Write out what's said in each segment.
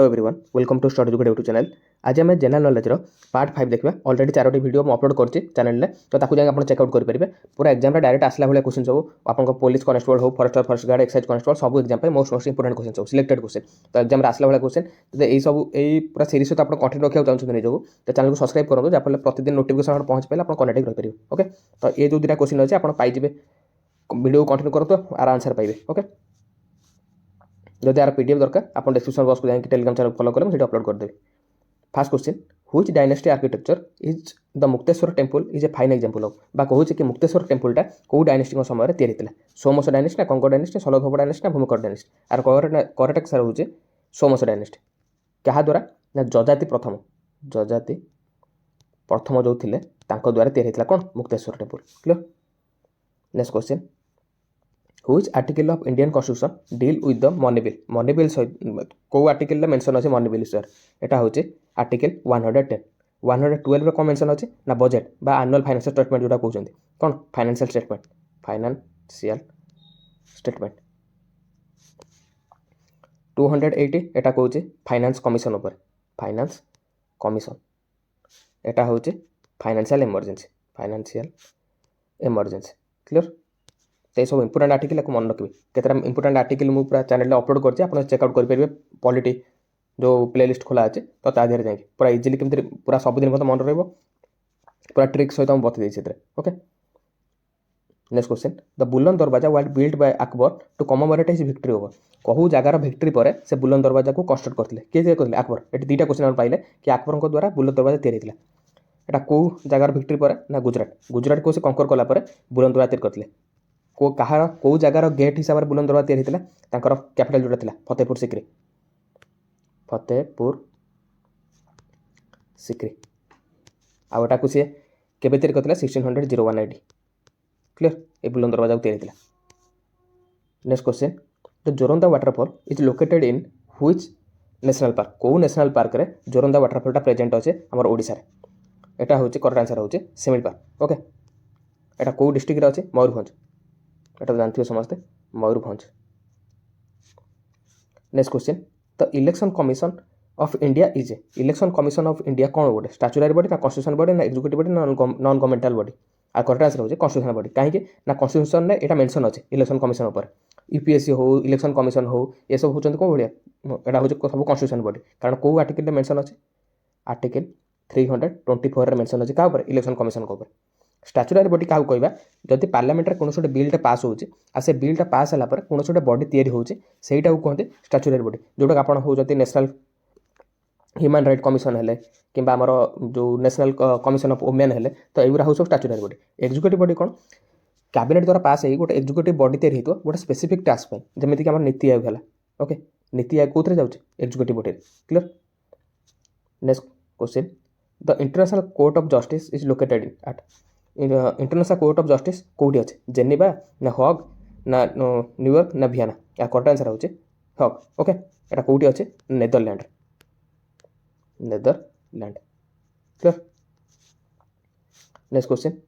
Hello everyone welcome to study जुगेट YouTube channel. आज आम जनरल नॉलेज पार्ट 5 देखा। ऑलरेडी 4टी वीडियो मुझे अपलोड कर चैनल में, तो ताकू जाके आप चेकआउट करेंगे। पूरा एग्जाम डायरेक्ट आसला भाई क्वेश्चन सब आपको पुलिस कनेस्टेबल हो, forester forest guard, excise constable सब एग्जाम मोस्ट इंपोर्टेंट क्वेश्चन सब सिलेक्टेड क्वेश्चन। तो एग्जाम आसला भाई क्वेश्चन तो यही सब यही पूरा सीरीज सहित आप कंटेंट रखा चाहते निजक, तो चैनल को सब्सक्राइब करूँ जहाँफल प्रतिदिन नोटिफिकेशन पहुँच पाए आप कनेक्ट रहीपर। ओके, तो ये जो दुटा क्वेश्चन अच्छे आप पाइबे, वीडियो कंटिन्यू करूँ आर आंसर पाइबे। ओके, जब यार पीडीएफ दरकार आप डिस्क्रिप्शन बॉक्स को जाकर टेलीग्राम चैनल फॉलो करें, मुझे अपलोड करदेवी। First question, which dynasty architecture is the Mukteshwar temple is a fine example of, बा कहूँ कि मुक्तेश्वर टेम्पलटा कौ डायनेस्टी समय तैयारी था? सोमवंश डायनेस्टी ना कंग डायनेस्टी, सलभव डायनेस्टी ना Bhumikar dynasty? Are correct answer होचे सोमवंश डायनेस्टी। क्या द्वारा ना जजाति प्रथम, जजाति प्रथम जो थे द्वारा तैयारी था कौन? Mukteshwar temple. Clear. Next question, which article of Indian constitution deal with the money bill? Money bill कौ आर्टिकल मेंशन अच्छे मनी बिल सर? एटा होचे आर्टिकल 110। 112 कौन मेंशन अच्छे ना बजेट बा एनुअल फाइनेंशियल स्टेटमेंट जोटा कहते कौन? Financial statement, financial statement. 280 एटा कहूँ फाइनेंस कमिशन उपर, फाइनेंस कमिशन। एटा होचे financial emergency, financial emergency. Clear. तो सब इंपोर्टेंट आर्टिकल को मन रखिए। केतरा इंपोर्टेंट आर्टिकल मुझे पूरा चैनल अपलोड करते आप चेकआउट करेंगे। पॉलिटी जो प्लेलिस्ट खोला अच्छे तो ता देहर जाए पूरा इजिली केमती पूरा सबुदिन मत मन रहा पूरा ट्रिक सहित मुझे बता देते। Okay, next question, the Buland Darwaza was build by Akbar to commemorate his victory over? कहू जगार विक्ट्री पर से बुलंद दरवाजा को कन्स्ट्रक्ट करते किए करते? अकबर। ये दुईटा क्वेश्चन पाइले कि अकबर द्वारा बुलंद दरवाजा तैयारी था। यहाँ कौ जगार विक्ट्री पर ना गुजरात, गुजरात को से कंकर कलापर बुलंद दरवाजा तैयारी करते। को कहार कौ जगार गेट हिसाब से बुलंद दरवाजा तैयारी था? कैपिटल जोटा था फतेहपुर सिक्री, फतेहपुर सिक्री। आटा को सी केबे तैयारी करथिला? 1600 AD। क्लियर। ये बुलंद दरवाजा को तैयारी था। Next question, the Joranda waterfall is located in which national park? कौ नेशनल पार्क रे जोरंदा वाटरफॉलटा प्रेजेंट अच्छे आम ओडिशा रे? एटा होचे करेक्ट आंसर होचे शिमिलपाल। ओके, एटा कौ डिस्ट्रिक्ट रे अच्छे? मयूरभंज। एटा जानथिबे समस्ते, Mayurbhanj. Next question, the election commission of India is a? Election commission of India कौन बोर्ड? स्टैट्यूटरी बॉडी ना कॉन्स्टिट्यूशन बॉडी ना एग्जीक्यूटिव बॉडी ना नॉन गवर्नमेंटल बॉडी? आ करेक्ट आंसर होचे कॉन्स्टिट्यूशन बॉडी। कहीं ना कॉन्स्टिट्यूशन में एटा मेंशन अच्छे इलेक्शन कमिशन ऊपर। यूपीएससी हो, इलेक्शन कमिशन हो, ये सब होचंत कौन भाया? एटा होचे सब कॉन्स्टिट्यूशन बॉडी। कारण कौ आर्टिकल में मेंशन अच्छे? आर्टिकल 324 रे मेंशन अच्छे। क्या ऊपर? इलेक्शन कमिशन ऊपर। स्टैट्यूटरी बॉडी क्या कहवा? जदि पार्लियामेंट कौन गोटे बिलटा पास हो से बिलटा पास है कौन गोटे बॉडी तैयारी होचे सेटा कहते स्टैट्यूटरी बॉडी। जोटा आप हो नेशनल ह्यूमन राइट कमिशन है कि जो नेशनल कमिशन ऑफ वुमेन है, तो युरा हो सब स्टैट्यूटरी बॉडी। एग्जीक्यूटिव बॉडी कौन? कैबिनेट द्वारा पास हो गोटे एग्जीक्यूटिव बॉडी तैयारी हो गोटे स्पेसिफिक टास्क जमीक नीति आयोग है। ओके, नीति आयोग कौन जाऊँचे? Executive body. Clear. Next question, the international court of justice is located in एट? इंटरनेशनल कोर्ट ऑफ जस्टिस कौटी अच्छे? जेनेवा ना हॉग ना न्यूयॉर्क ना वियना? या करेक्ट आंसर होचे हॉग। ओके, एटा कौटी अच्छे? Netherland, Netherland. Clear. Next question,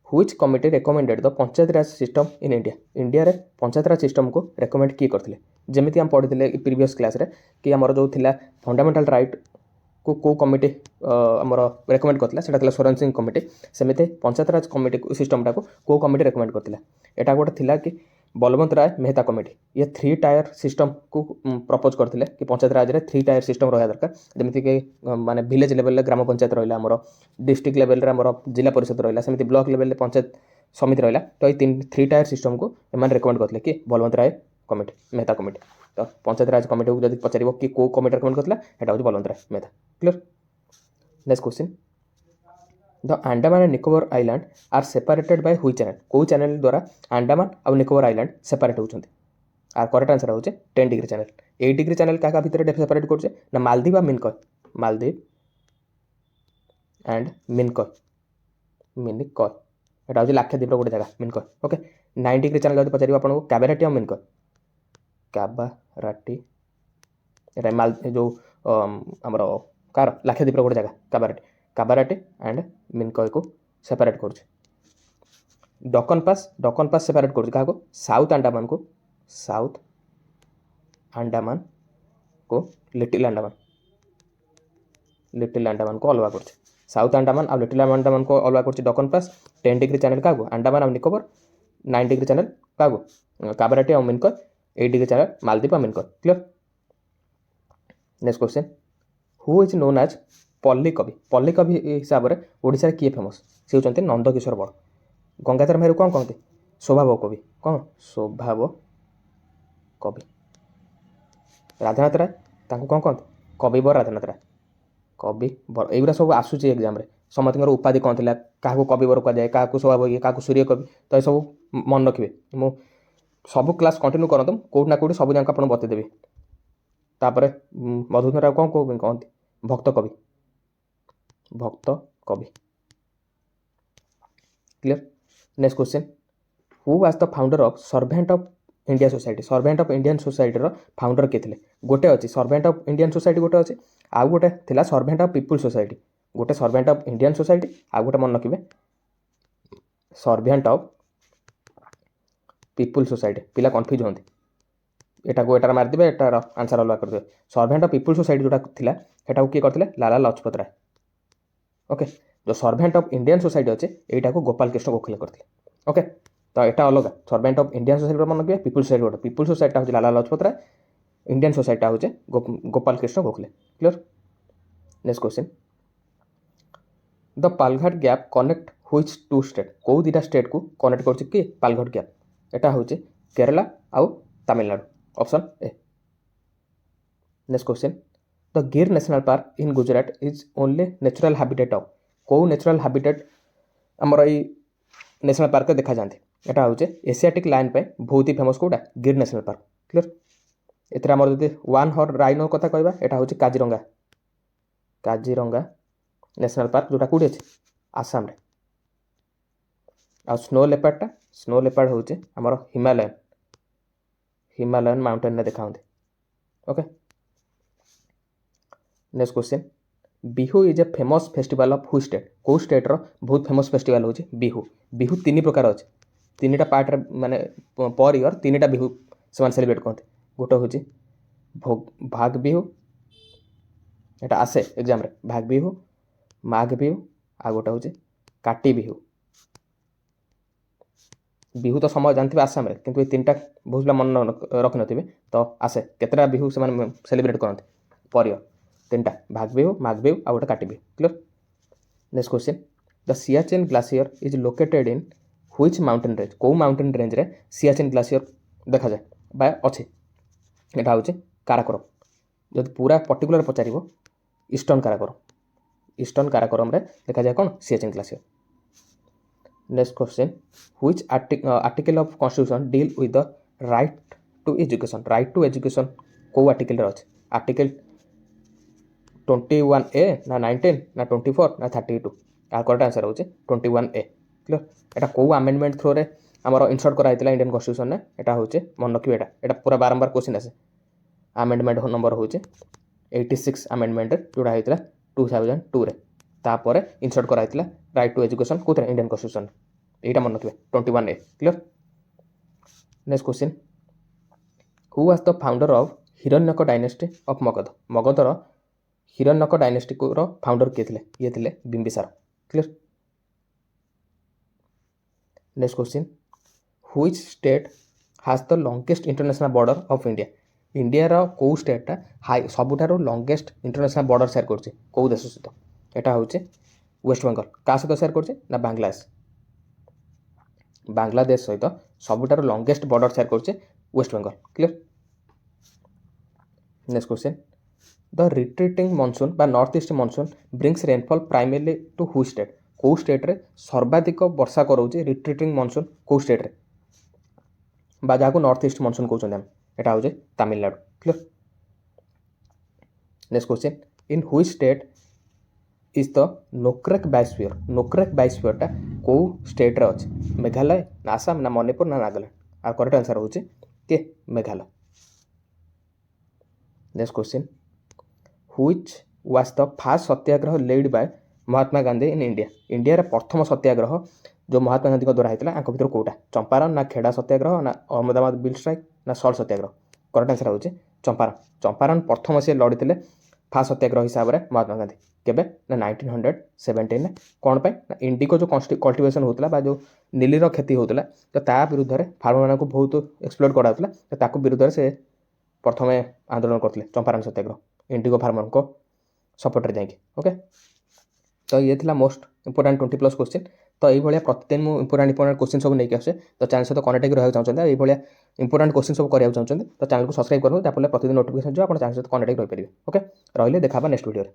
which committee recommended the panchayat raj system in India? India रे पंचायत राज सिस्टम को रेकमेंड किए करथिले? जेमिति हम पढ़िथिले प्रीवियस क्लास रे कि हमर जो थिला फंडामेंटल राइट को कमिटी आमर रेकमेंड करथिला सेटा थिला सोरेन सिंह कमिटी। सेमिति पंचायत राज कमिटी सिस्टमटा को कमिटी रेकमेंड करथिला? एटा गोटे थिला कि बलवंत राय मेहता कमिटी। ये 3 टायर सिस्टम को प्रपोज करथिले कि पंचायत राज रे 3 टायर सिस्टम रहा दरकार। जेमिति कि माने विलेज लेवल ग्राम पंचायत रहिला, आमर डिस्ट्रिक्ट लेवल रे आमर जिला परिषद रहिला, सेमिति ब्लॉक लेवल रे पंचायत समिति रहिला। तो ये 3 टायर सिस्टम को एमान रेकमेंड करथिले कि बलवंत राय कमिटी, मेहता कमिटी। तो पंचायत राज कमिटी को जब पचार कि कौ कमिटी रेकमेंड करथिला, एटा होची Balwant Rai Mehta. Clear. Next question, the Andaman and Nicobar island are separated by which channel? कौ चैनल द्वारा अंडमान और निकोबर आइलैंड सेपरेट होचंती? आर करेक्ट आंसर होचे 10 डिग्री चैनल। 8 डिग्री चैनल क्या भितर सेपरेट करछे ना मालदीव और मिनकॉय, मालदीव एंड मिनकॉय, मिनकॉय। एटा होचे लाक्षाद्वीप गोटे जगह मिनकॉय। ओके, 9 डिग्री चैनल जब पचार आपको कैबाराटी और मिनकॉय, कैबाराटी एटा माल जो आमर कार लाक्षाद्वीप गोटे जगह कैबाराटी, कैबाराटी एंड मिनकॉय को सेपरेट कर। डकन पास सेपरेट कर क्या? साउथ अंडमान को, साउथ अंडमान को लिटिल अंडमान को अलग कर साउथ अंडमान आ लिटिल अंडमान को अलग कर डकन पास 10 डिग्री चैनल क्या अंडमान आ निकोबर 9 डिग्री चैनल क्या काबराटी आ मिनकर 8 डिग्री चैनल मालदीप आ मिनकर clear. Next question who is known as Palli Kavi हिसाब से ओडिशा किए फेमस सी होती नंदकिशोर बड़। गंगाधर मेहर कौन कहते स्वभाव कवि कौन स्वभाव कवि। राधानाथ राय ताको कौन कहते कविवर राधानाथ राय कविवर एगुरा सब आसूची एग्जाम समस्त उपाधि कौन था क्या कविवर कहुए क्या स्वभाव क्या सूर्य कवि तो ये सब मन रखिए मु सब क्लास कंटिन्यू करतु कौट ना कौट सब जाक आप बतईदेवी। तापर मधुसूदन राव कौन कहते भक्त कवि clear. Next question who was the founder of servant of India society. Servant of Indian society founder किए थे गोटे अच्छी सर्वेंट ऑफ इंडियन सोसाइटी गोटे अच्छे आउ गोटे थिला सर्वेंट ऑफ पीपुल सोसाइटी गोटे सर्वेंट ऑफ इंडियन सोसाइटी आउ गोटे मन रखिए सर्वेंट ऑफ पीपुल सोसाइटी पिला कन्फ्यूज होती एटा को एटार मारिदेवे एटार आंसर अलग करदे। सर्वेंट ऑफ पीपुल सोसाइटी जोटा थिला सेटा किए करथिले लाला लजपत राय ओके। जो सर्वेंट ऑफ इंडियन सोसाइटी अच्छे यहीटा को गोपाल कृष्ण गोखले करथिले ओके। तो यहाँ अलग सर्वेंट ऑफ इंडियन सोसाइटी मन रखिए पीपुल सोसाइटी गोटे पीपुल सोसाइटी हूँ लाला लजपत राय इंडियन सोसाइटी हूँ Gopal Krishna Gokhale clear. Next question the Palghat gap connect which two state कौ दुटा स्टेट को कनेक्ट कर किए पालघाट गैप एटा हूँ केरला आउ Tamil Nadu option A. Next question the Gir national park in Gujarat is only natural habitat of कौ नेचुरल हैबिटेट आमर ये नेशनल पार्क देखा जाती एटा हूँ एशियाटिक लाइन पे बहुत ही फेमस कौटा गिर नेशनल पार्क क्लियर। एथर आमर जदि वन हॉर्न राइनो कथा कहबा एटा हूँ काजीरंगा नेशनल पार्क जोटा कौटी अच्छे आसाम रे। आ स्नो लेपर्ड हूँ आमर हिमालयन माउंटेन देखा okay. Next question Bihu is a famous festival of who state कौ स्टेट रो बहुत फेमस फेस्टिवल हूँ बिहू तीन प्रकार अच्छे तीन टा पार्ट माने पर ईयर तीन टा बिहू से सेलिब्रेट करते गोटे हूँ भाग बिहू एटा आसे एग्जाम रे भाग बिहू माघ बिहू आ गोटे हूँ काटी बिहू। बिहू तो समय जानते आसाम रे किंतु ये तीन टा बहुत मन रखि नथिबे तो आसे केतरा बिहू से सेलिब्रेट करते पर ईयर तीन टा भाग बिहू माघ बिहू आ गोटे काटी Bihu clear. Next question the Siachen glacier is located in which mountain range कौ माउंटेन रेंज रे सियाचिन ग्लासियर देखा जाए बा अच्छे एटा हूँ काराकोरम जब पूरा पर्टिकुलर पचार ईस्टर्न काराकोरम रे देखा जाए कौन Siachen glacier. Next question which article of constitution deal with the right to education कौ आर्टिकल अच्छे आर्टिकल 21A ना 19 ना 24 ना 32 यार करेक्ट आंसर हूँ 21A क्लियर। एटा कौ आमेंडमेंट थ्रो रे आमर इनसर्ट कराइला इंडियन कॉन्स्टिट्यूशन ने एटा हूँ मन रखिए एटा पूरा बारंबार क्वेश्चन आसे आमेंडमेंट नंबर हूँ 86 आमेंडमेंट जोड़ा होता 2002 रे तापर इनसर्ट कराइला राइट टू एजुकेशन कौन इंडियन कॉन्स्टिट्यूशन यहाँ मन रखिए 21A clear. Next question who was the founder of Haryanka dynasty of मगधर हिरण्यक डायनेस्टी फाउंडर किए थे ये थे Bimbisara clear. Next question which state has the longest international border of India India रो कौ स्टेटा हाई सबुठार लॉन्गेस्ट इंटरनेशनल बॉर्डर शेयर कर कौ देश सहित एटा हूँ वेस्ट बेंगल क्या सहित शेयर कर ना बांग्लादेश सहित सबुठार लॉन्गेस्ट बॉर्डर शेयर कर West Bengal clear. Next question the retreating monsoon बा north east monsoon brings rainfall primarily to who state कौ स्टेट रे सर्वाधिक वर्षा कराऊे रिट्रीटिंग मॉनसून कौ स्टेट रे बा जहाँ नॉर्थ ईस्ट मॉनसून कहते हैं एटा हूँ Tamil Nadu clear. Next question in which state is the Nokrek biosphere टा कौ स्टेट रे अच्छे मेघालय ना आसाम ना मणिपुर ना नागालैंड आ करेक्ट आंसर हूँ के Meghalaya. Next question which was the fast Satyagraha led by Mahatma Gandhi in India प्रथम सत्याग्रह जो महात्मा गांधी द्वारा होता है भर कौटा चंपारण ना खेड़ा सत्याग्रह ना अहमदाबाद बिल स्ट्राइक ना सल्ट सत्याग्रह करेक्ट आंसर हूँ ଚମ୍ପାରନ୍ ପ୍ରଥମ ସେ ଲଢ଼ିଥିଲେ ଫାଷ୍ଟ ସତ୍ୟାଗ୍ରହ ହିସାବରେ ମହାତ୍ମା ଗାନ୍ଧୀ କେବେ ନା 1917 କ'ଣ ପାଇଁ ନା ଇଣ୍ଡିଗୋ ଯେଉଁ କଲ୍ଟିଭେସନ୍ ହେଉଥିଲା ବା ଯେଉଁ ନିଲିର କ୍ଷତି ହେଉଥିଲା ତ ତା ବିରୁଦ୍ଧରେ ଫାର୍ମରମାନଙ୍କୁ ବହୁତ ଏକ୍ସପ୍ଲୋଟ୍ କରାଯାଉଥିଲା ତ ତାକୁ ବିରୁଦ୍ଧରେ ସେ ପ୍ରଥମେ ଆନ୍ଦୋଳନ କରିଥିଲେ ଚମ୍ପାରନ୍ ସତ୍ୟାଗ୍ରହ ଇଣ୍ଡିଗୋ ଫାର୍ମରଙ୍କ ସପୋର୍ଟରେ ଯାଇକି ଓକେ। ତ ଇଏ ଥିଲା ମୋଷ୍ଟ ଇମ୍ପୋର୍ଟାଣ୍ଟ 20+ କ୍ୱେଶ୍ଚିନ୍। ତ ଏଇଭଳିଆ ପ୍ରତିଦିନ ମୁଁ ଇମ୍ପୋର୍ଟାଣ୍ଟ କ୍ୱେଶ୍ଚିନ୍ ସବୁ ନେଇକି ଆସୁଛେ। ତ ଚ୍ୟାନେଲ୍ ସହିତ କନେକ୍ଟ ହେଇକି ରହିବାକୁ ଚାହୁଁଛନ୍ତି ଆଉ ଏଇଭଳିଆ ଇମ୍ପୋର୍ଟାଣ୍ଟ କ୍ୱେଶ୍ଚିନ୍ ସବୁ କରିବାକୁ ଚାହୁଁଛନ୍ତି ତ ଚ୍ୟାନେଲକୁ ସବସ୍କ୍ରାଇବ୍ କରନ୍ତୁ, ଯାହାଫଳରେ ପ୍ରତିଦିନ ନୋଟିଫିକେସନ୍ ଯିବ ଆପଣ ଚ୍ୟାନେଲ୍ ସହିତ କନେକ୍ଟ ହେଇକି ରହିପାରିବେ। ଓକେ ରହିଲେ ଦେଖା ହେବା ନେକ୍ସଟ ଭିଡ଼ିଓରେ।